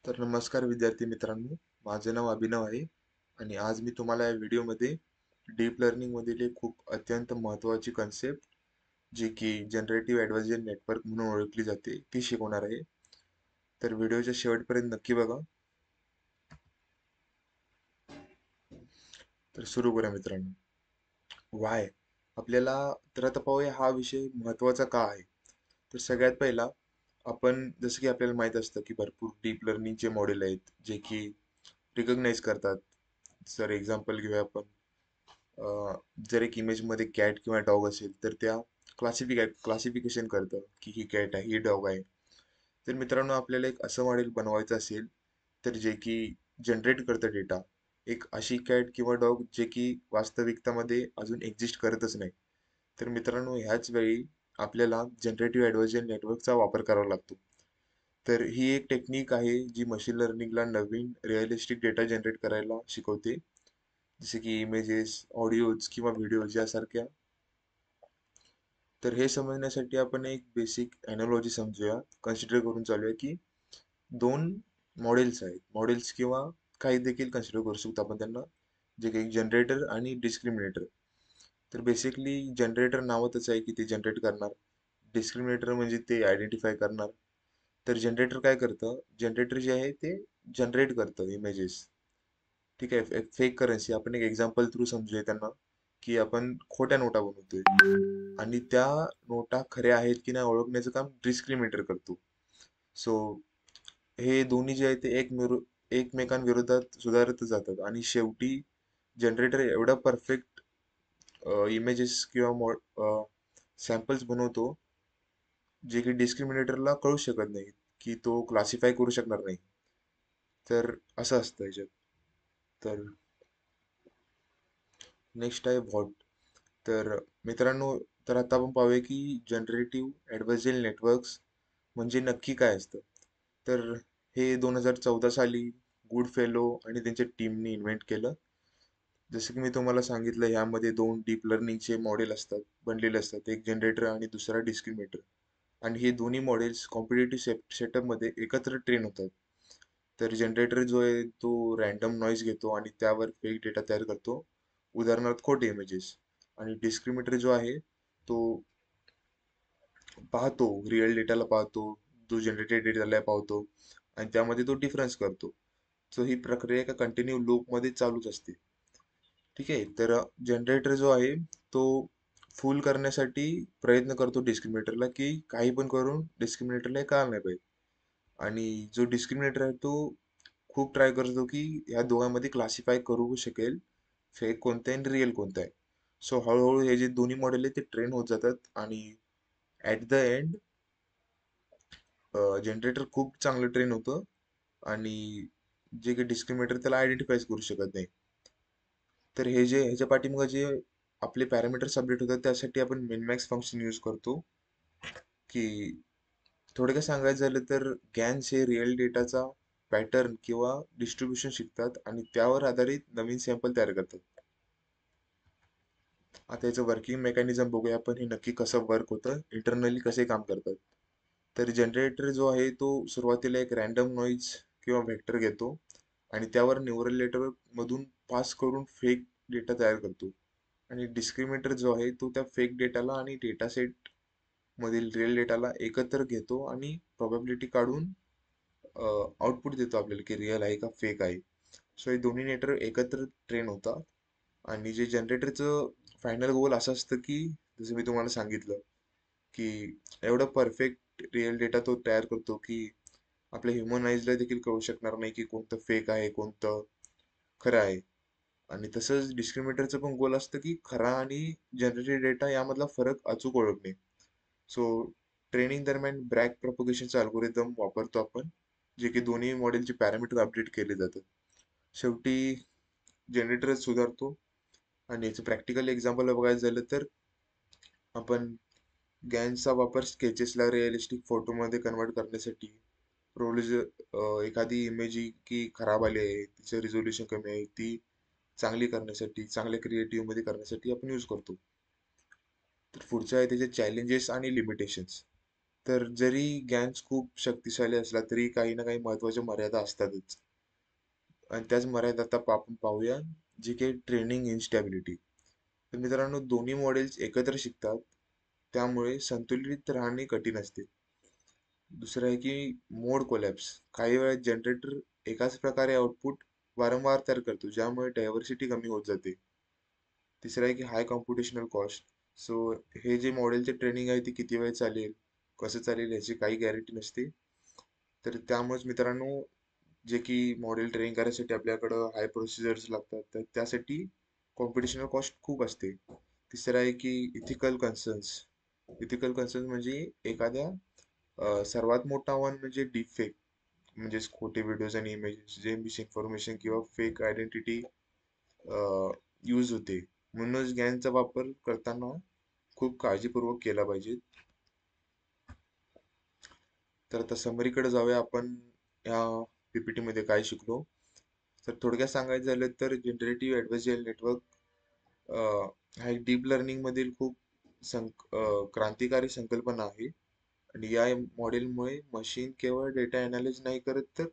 तर नमस्कार विद्यार्थी मित्रांनो, माझे नाव अभिनव आहे आणि आज मी तुम्हाला या व्हिडिओमध्ये डीप लर्निंग मधील एक खूप अत्यंत महत्त्वाची कन्सेप्ट जी की जनरेटिव्ह ॲडव्हायजर नेटवर्क म्हणून ओळखली जाते ती शिकवणार आहे. तर व्हिडिओच्या शेवटपर्यंत नक्की बघा. तर सुरू करूया मित्रांनो. वाय आपल्याला तर आता पाहूया हा विषय महत्त्वाचा का आहे. तर सगळ्यात पहिला आपण जसं की आपल्याला माहित असतं की भरपूर डीप लर्निंगचे मॉडेल आहेत जे की रिकग्नाइज करतात. जर एक्झाम्पल घेऊया आपण, जर एक इमेजमध्ये कॅट किंवा डॉग असेल तर त्या क्लासिफिकेशन करतं की ही कॅट आहे, ही डॉग आहे. तर मित्रांनो, आपल्याला एक असं मॉडेल बनवायचं असेल तर जे की जनरेट करतं डेटा, एक अशी कॅट किंवा डॉग जे की वास्तविकतामध्ये अजून एक्झिस्ट करतच नाही. तर मित्रांनो, ह्याच वेळी आपल्याला जनरेटिव्ह ॲडव्हायजर नेटवर्कचा वापर करावा लागतो. तर ही एक टेक्निक आहे जी मशीन लर्निंगला नवीन रिअलिस्टिक डेटा जनरेट करायला शिकवते, जसे की इमेजेस, ऑडिओज किंवा व्हिडिओज यासारख्या. तर हे समजण्यासाठी आपण एक बेसिक ॲनालॉजी समजूया, कन्सिडर करून चालूया की दोन मॉडेल्स आहेत. मॉडेल्स किंवा काही देखील कन्सिडर करू शकतो आपण त्यांना, जे काही जनरेटर आणि डिस्क्रिमिनेटर. तर बेसिकली जनरेटर नावातच आहे की ते जनरेट करणार. डिस्क्रिमिनेटर म्हणजे ते आयडेंटिफाय करणार. तर जनरेटर काय करतं, जनरेटर जे आहे ते जनरेट करतं इमेजेस. ठीक आहे, फेक करन्सी आपण एक एक्झाम्पल थ्रू समजूया त्यांना, की आपण खोट्या नोटा बनवतोय आणि त्या नोटा खऱ्या आहेत की नाही ओळखण्याचं काम डिस्क्रिमिनेटर करतो. सो हे दोन्ही जे आहे ते एकमेकांविरोधात सुधारत जातात आणि शेवटी जनरेटर एवढा परफेक्ट इमेजेस किंवा सॅम्पल्स बनवतो जे की डिस्क्रिमिनेटरला कळू शकत नाही, की तो क्लासिफाय करू शकणार नाही. तर असं असतं याच्यात. तर नेक्स्ट आहे व्हॉट. तर मित्रांनो, तर आता आपण पाहूया की जनरेटिव्ह ॲडव्हायझर नेटवर्क्स म्हणजे नक्की काय असतं. तर हे 2014 साली गुड फेलो आणि त्यांच्या टीमने इन्व्हेंट केलं. जसं की मी तुम्हाला सांगितलं, ह्यामध्ये दोन डीप लर्निंगचे मॉडेल असतात, बनलेले असतात, एक जनरेटर आणि दुसरा डिस्क्रिमिनेटर. आणि हे दोन्ही मॉडेल्स कॉम्पिटेटिव्ह सेटअपमध्ये एकत्र ट्रेन होतात. तर जनरेटर जो आहे तो रॅन्डम नॉईज घेतो आणि त्यावर फेक डेटा तयार करतो, उदाहरणार्थ खोटे इमेजेस. आणि डिस्क्रिमिनेटर जो आहे तो पाहतो, रिअल डेटाला पाहतो, जो जनरेटेड डेटाला पाहतो आणि त्यामध्ये तो डिफरन्स करतो. सो ही प्रक्रिया एका कंटिन्यू लूपमध्ये चालूच असते. ठीक आहे. तर जनरेटर जो आहे तो फूल करण्यासाठी प्रयत्न करतो डिस्क्रिमिनेटरला, की काही पण करून डिस्क्रिमिनेटरला हे कळालं नाही पाहिजे. आणि जो डिस्क्रिमिनेटर आहे तो खूप ट्राय करतो की ह्या दोघांमध्ये क्लासिफाय करू शकेल फेक कोणतं आहे आणि रिअल कोणतं आहे. सो हळूहळू हे जे दोन्ही मॉडेल आहे ते ट्रेन होत जातात आणि ॲट द एंड जनरेटर खूप चांगलं ट्रेन होतं आणि जे काही डिस्क्रिमिनेटर त्याला आयडेंटिफाय करू शकत नाही. तर हे जे ह्याच्या पाठीमागे जे आपले पॅरामीटर्स अपडेट होतात त्यासाठी आपण मिनमॅक्स फंक्शन यूज करतो. की थोडक्यात सांगायचं झालं तर गॅन्स हे रिअल डेटाचा पॅटर्न किंवा डिस्ट्रीब्युशन शिकतात आणि त्यावर आधारित नवीन सॅम्पल तयार करतात. आता याचं वर्किंग मेकॅनिझम बघूया आपण, हे नक्की कसं वर्क होतं, इंटरनली कसे काम करतात. तर जनरेटर जो आहे तो सुरुवातीला एक रॅन्डम नॉईज किंवा व्हेक्टर घेतो आणि त्यावर न्यूरल नेटवर्क मधून पास करून फेक डेटा तयार करतो. आणि डिस्क्रिमिनेटर जो आहे तो त्या फेक डेटाला आणि डेटा सेट मधील रिअल डेटाला एकत्र घेतो आणि प्रोबॅबिलिटी काढून आउटपुट देतो आपल्याला की रिअल आहे का फेक आहे. सो हे दोन्ही नेटवर्क एकत्र ट्रेन होतात आणि जे जनरेटरचं फायनल गोल असं असतं की, जसं मी तुम्हाला सांगितलं की एवढं परफेक्ट रिअल डेटा तो तयार करतो की आपल्या ह्युमन आईजला देखील कळू शकणार नाही की कोणतं फेक आहे, कोणतं खरं आहे. आणि तसंच डिस्क्रिमिनेटरचं पण गोल असतं की खरा आणि जनरेटेड डेटा यामधला फरक अचूक ओळखणे. सो ट्रेनिंग दरम्यान ब्रॅक प्रोपगेशनचा अल्गोरिदम वापरतो आपण, जे की दोन्ही मॉडेलचे पॅरामीटर अपडेट केले जातात. शेवटी जनरेटरच सुधारतो. आणि याचं प्रॅक्टिकल एक्झाम्पल बघायचं झालं तर आपण गॅनचा वापर स्केचेसला रिअलिस्टिक फोटोमध्ये कन्वर्ट करण्यासाठी, रोज एखादी इमेज की खराब आली आहे, तिचं रिझोल्युशन कमी आहे, ती चांगली करण्यासाठी, चांगल्या क्रिएटिव्हमध्ये करण्यासाठी आपण यूज करतो. तर पुढचं आहे त्याचे चॅलेंजेस आणि लिमिटेशन्स. तर जरी गॅन्स खूप शक्तिशाली असला तरी काही ना काही महत्त्वाच्या मर्यादा असतातच. आणि त्याच मर्यादा आता आपण पाहूया, जे काही ट्रेनिंग इन्स्टॅबिलिटी. तर मित्रांनो, दोन्ही मॉडेल्स एकत्र शिकतात, त्यामुळे संतुलित राहणे कठीण असते. दुसरं आहे की मोड कोलॅप्स. काही वेळा जनरेटर एकाच प्रकारे आउटपुट वारंवार तयार करतो, ज्यामुळे डायव्हर्सिटी कमी होत जाते. तिसरं आहे की हाय कॉम्प्युटेशनल कॉस्ट. सो हे जे मॉडेलचे ट्रेनिंग आहे ते किती वेळ चालेल, कसं चालेल याची काही गॅरंटी नसते. तर त्यामुळेच मित्रांनो, जे की मॉडेल ट्रेनिंग करायसाठी आपल्याकडं हाय प्रोसिजर्स लागतात, तर त्यासाठी कॉम्प्युटेशनल कॉस्ट खूप असते. तिसरं आहे की इथिकल कन्सर्न्स. इथिकल कन्सर्न्स म्हणजे एखाद्या सर्वात मोठं आव्हान म्हणजे डीपफेक, म्हणजेच खोटे व्हिडिओज आणि इमेजेस जे मिसइन्फॉर्मेशन किंवा फेक आयडेंटिटी यूज होते. म्हणूनच गॅनचा वापर करताना खूप काळजीपूर्वक केला पाहिजे. तर आता समरीकडे जाऊया आपण. या पीपीटी मध्ये काय शिकलो. तर थोडक्यात सांगायचं झालं तर जनरेटिव्ह ऍडव्हर्सारियल नेटवर्क हा एक डीप लर्निंग मधील खूप क्रांतिकारी संकल्पना आहे. आणि या मॉडेलमुळे मशीन केवळ डेटा अनालिज नाही करत, तर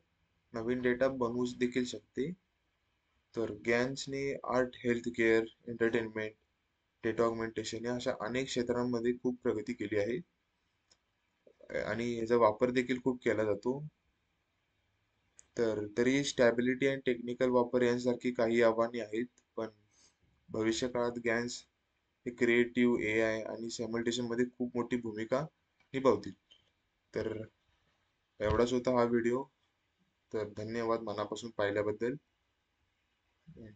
नवीन डेटा बनवू देखील शकते. तर गॅन्सने art, health care, entertainment, data augmentation या अशा अनेक क्षेत्रांमध्ये खूप प्रगती केली आहे. आणि याचा वापर देखील खूप केला जातो. तर तरी स्टॅबिलिटी आणि टेक्निकल वापर यांसारखी काही आव्हाने आहेत, पण भविष्य काळात गॅन्स हे क्रिएटिव्ह एआय आणि सॅमल्टेशन मध्ये खूप मोठी भूमिका निभावतील. तर एवढाच होता हा व्हिडिओ. तर धन्यवाद मनापासून पाहिल्याबद्दल.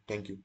थँक्यू.